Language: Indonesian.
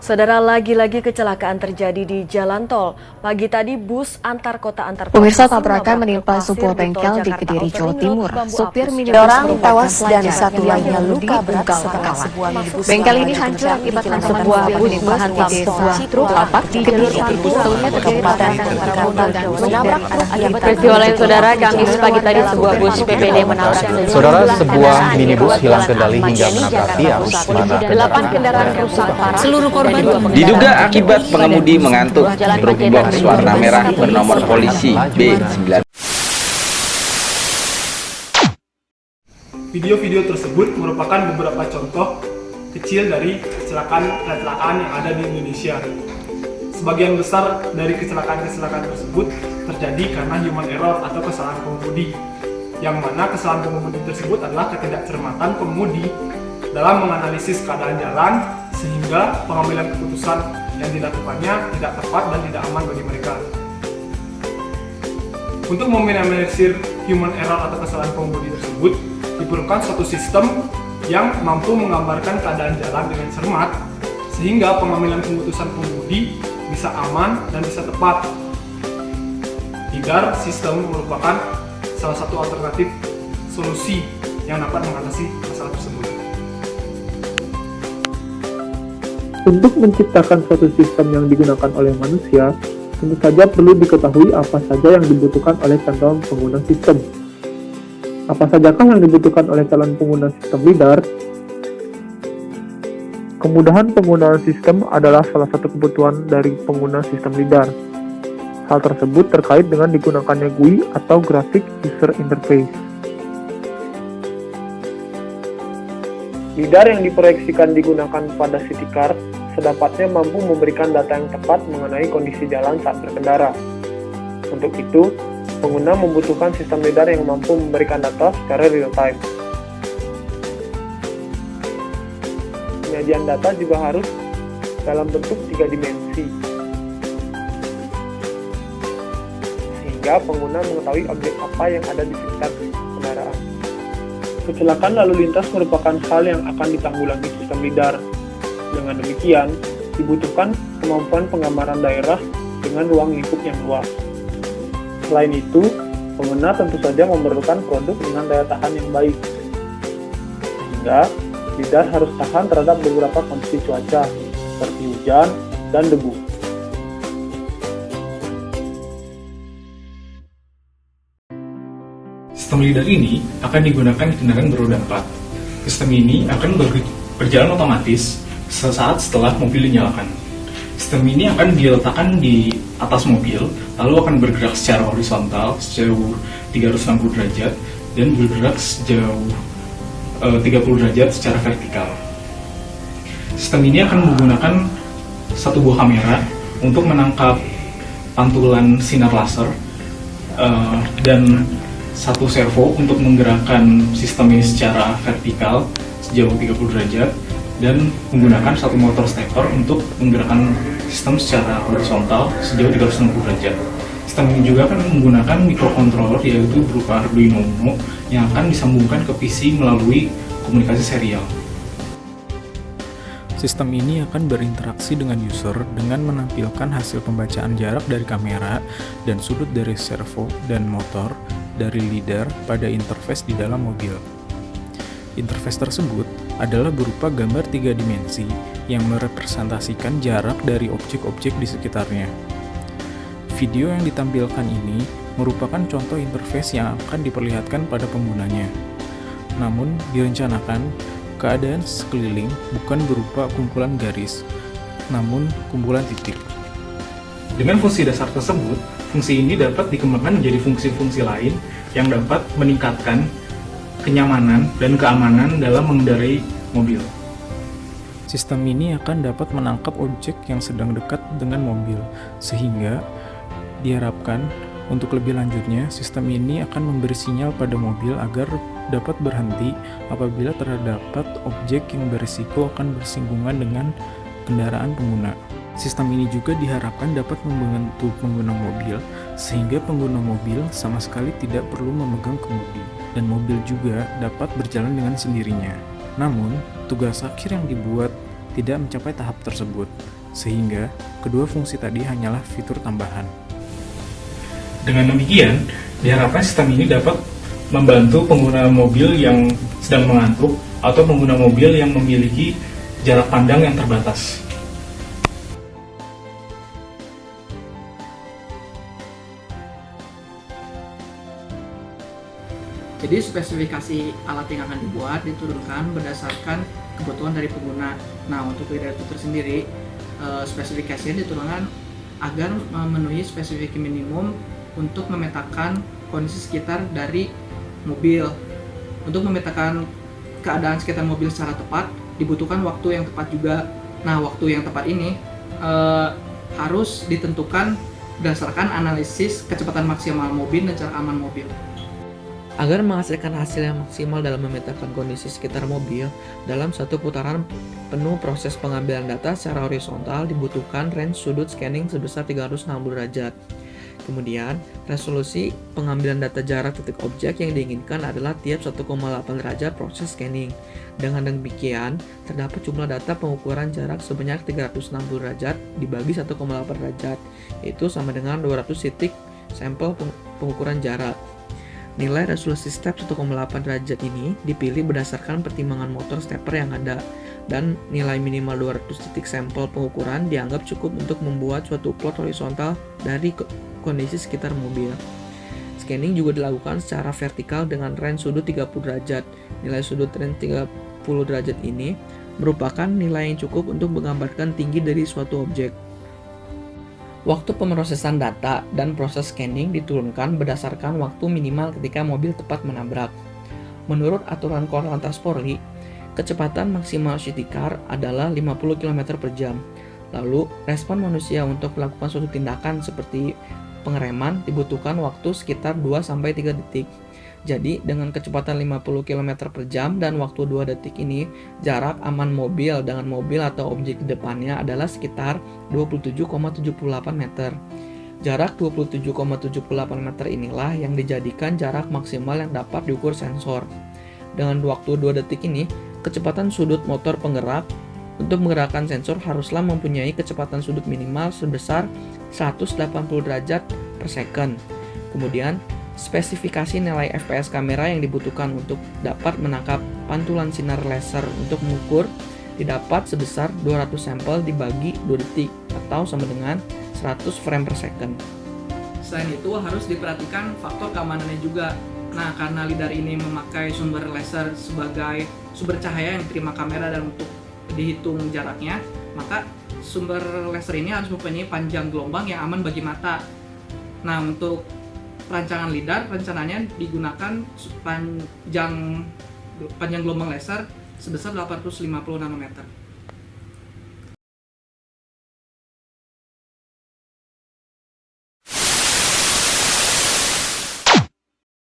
Saudara, lagi-lagi kecelakaan terjadi di jalan tol. Pagi tadi bus antar kota antar Pemirsa, tabrakan menimpa sebuah bengkel di Kediri, Jawa Timur. Sopir minibus orang tewas dan satu lainnya luka berat setelah sebuah minibus bengkel ini hancur akibat sebuah bus berhenti di desa truk lapak di jalur Pantura. Kabupaten menabrak truk akibat Peristiwa lain, saudara, Kamis pagi tadi sebuah bus PPD menabrak Saudara, sebuah minibus hilang kendali hingga menabrak tiang. 8 kendaraan rusak parah. seluruh korban Diduga akibat pengemudi mengantuk, truk box warna merah bernomor polisi B9. Video-video tersebut merupakan beberapa contoh kecil dari kecelakaan yang ada di Indonesia. Sebagian besar dari kecelakaan tersebut terjadi karena human error atau kesalahan pengemudi, yang mana kesalahan pengemudi tersebut adalah ketidakcermatan pengemudi dalam menganalisis keadaan jalan, sehingga pengambilan keputusan yang dilakukannya tidak tepat dan tidak aman bagi mereka. Untuk meminimalisir human error atau kesalahan pengemudi tersebut, diperlukan suatu sistem yang mampu menggambarkan keadaan jalan dengan cermat, sehingga pengambilan keputusan pengemudi bisa aman dan bisa tepat. LiDAR sistem merupakan salah satu alternatif solusi yang dapat mengatasi masalah tersebut. Untuk menciptakan suatu sistem yang digunakan oleh manusia, tentu saja perlu diketahui apa saja yang dibutuhkan oleh calon pengguna sistem. Apa sajakah yang dibutuhkan oleh calon pengguna sistem LiDAR? Kemudahan penggunaan sistem adalah salah satu kebutuhan dari pengguna sistem LiDAR. Hal tersebut terkait dengan digunakannya GUI atau Graphic User Interface. LiDAR yang diproyeksikan digunakan pada city car sedapatnya mampu memberikan data yang tepat mengenai kondisi jalan saat berkendara. Untuk itu, pengguna membutuhkan sistem LiDAR yang mampu memberikan data secara real-time. Penyajian data juga harus dalam bentuk 3 dimensi, sehingga pengguna mengetahui objek apa yang ada di sekitar kendaraan. Kecelakaan lalu lintas merupakan hal yang akan ditanggulangi sistem LiDAR. Dengan demikian, dibutuhkan kemampuan penggambaran daerah dengan ruang lingkup yang luas. Selain itu, pengguna tentu saja memerlukan produk dengan daya tahan yang baik, sehingga LiDAR harus tahan terhadap beberapa kondisi cuaca, seperti hujan dan debu. Sistem LiDAR ini akan digunakan di kendaraan beroda 4. Sistem ini akan berjalan otomatis sesaat setelah mobil dinyalakan. Sistem ini akan diletakkan di atas mobil, lalu akan bergerak secara horizontal sejauh 360 derajat dan bergerak sejauh 30 derajat secara vertikal. Sistem ini akan menggunakan satu buah kamera untuk menangkap pantulan sinar laser dan satu servo untuk menggerakkan sistem ini secara vertikal sejauh 30 derajat dan menggunakan satu motor stepper untuk menggerakkan sistem secara horizontal sejauh 360 derajat. Sistem ini juga akan menggunakan microcontroller, yaitu berupa Arduino Uno yang akan disambungkan ke PC melalui komunikasi serial. Sistem ini akan berinteraksi dengan user dengan menampilkan hasil pembacaan jarak dari kamera dan sudut dari servo dan motor dari LiDAR pada interface di dalam mobil. Interface tersebut adalah berupa gambar 3 dimensi yang merepresentasikan jarak dari objek-objek di sekitarnya. Video yang ditampilkan ini merupakan contoh interface yang akan diperlihatkan pada penggunanya. Namun, direncanakan keadaan sekeliling bukan berupa kumpulan garis, namun kumpulan titik. Dengan fungsi dasar tersebut, fungsi ini dapat dikembangkan menjadi fungsi-fungsi lain yang dapat meningkatkan kenyamanan dan keamanan dalam mengendarai mobil. Sistem ini akan dapat menangkap objek yang sedang dekat dengan mobil, sehingga diharapkan untuk lebih lanjutnya, sistem ini akan memberi sinyal pada mobil agar dapat berhenti apabila terdapat objek yang berisiko akan bersinggungan dengan kendaraan pengguna. Sistem ini juga diharapkan dapat membantu pengguna mobil, sehingga pengguna mobil sama sekali tidak perlu memegang kemudi, dan mobil juga dapat berjalan dengan sendirinya. Namun, tugas akhir yang dibuat tidak mencapai tahap tersebut, sehingga kedua fungsi tadi hanyalah fitur tambahan. Dengan demikian, diharapkan sistem ini dapat membantu pengguna mobil yang sedang mengantuk atau pengguna mobil yang memiliki jarak pandang yang terbatas. Jadi spesifikasi alat yang akan dibuat diturunkan berdasarkan kebutuhan dari pengguna. Nah, untuk lidar puter sendiri, spesifikasinya diturunkan agar memenuhi spesifikasi minimum untuk memetakan kondisi sekitar dari mobil. Untuk memetakan keadaan sekitar mobil secara tepat, dibutuhkan waktu yang tepat juga. Nah, waktu yang tepat ini harus ditentukan berdasarkan analisis kecepatan maksimal mobil dan jarak aman mobil. Agar menghasilkan hasil yang maksimal dalam memetakan kondisi sekitar mobil, dalam satu putaran penuh proses pengambilan data secara horizontal dibutuhkan range sudut scanning sebesar 360 derajat. Kemudian, resolusi pengambilan data jarak titik objek yang diinginkan adalah tiap 1,8 derajat proses scanning. Dengan demikian, terdapat jumlah data pengukuran jarak sebanyak 360 derajat dibagi 1,8 derajat, yaitu sama dengan 200 titik sampel pengukuran jarak. Nilai resolusi step 1,8 derajat ini dipilih berdasarkan pertimbangan motor stepper yang ada, dan nilai minimal 200 titik sampel pengukuran dianggap cukup untuk membuat suatu plot horizontal dari kondisi sekitar mobil. Scanning juga dilakukan secara vertikal dengan range sudut 30 derajat. Nilai sudut range 30 derajat ini merupakan nilai yang cukup untuk menggambarkan tinggi dari suatu objek. Waktu pemrosesan data dan proses scanning diturunkan berdasarkan waktu minimal ketika mobil tepat menabrak. Menurut aturan Korlantas Polri, kecepatan maksimal city car adalah 50 km per jam. Lalu, respon manusia untuk melakukan suatu tindakan seperti pengereman dibutuhkan waktu sekitar 2-3 detik. Jadi, dengan kecepatan 50 km per jam dan waktu 2 detik ini, jarak aman mobil dengan mobil atau objek di depannya adalah sekitar 27,78 meter. Jarak 27,78 meter inilah yang dijadikan jarak maksimal yang dapat diukur sensor. Dengan waktu 2 detik ini, kecepatan sudut motor penggerak untuk menggerakkan sensor haruslah mempunyai kecepatan sudut minimal sebesar 180 derajat per second. Kemudian, spesifikasi nilai FPS kamera yang dibutuhkan untuk dapat menangkap pantulan sinar laser untuk mengukur didapat sebesar 200 sampel dibagi 2 detik atau sama dengan 100 frame per second. Selain itu harus diperhatikan faktor keamanannya juga. Nah, karena lidar ini memakai sumber laser sebagai sumber cahaya yang diterima kamera dan untuk dihitung jaraknya, maka sumber laser ini harus mempunyai panjang gelombang yang aman bagi mata. Nah, untuk perancangan lidar rencananya digunakan panjang gelombang laser sebesar 850 nanometer.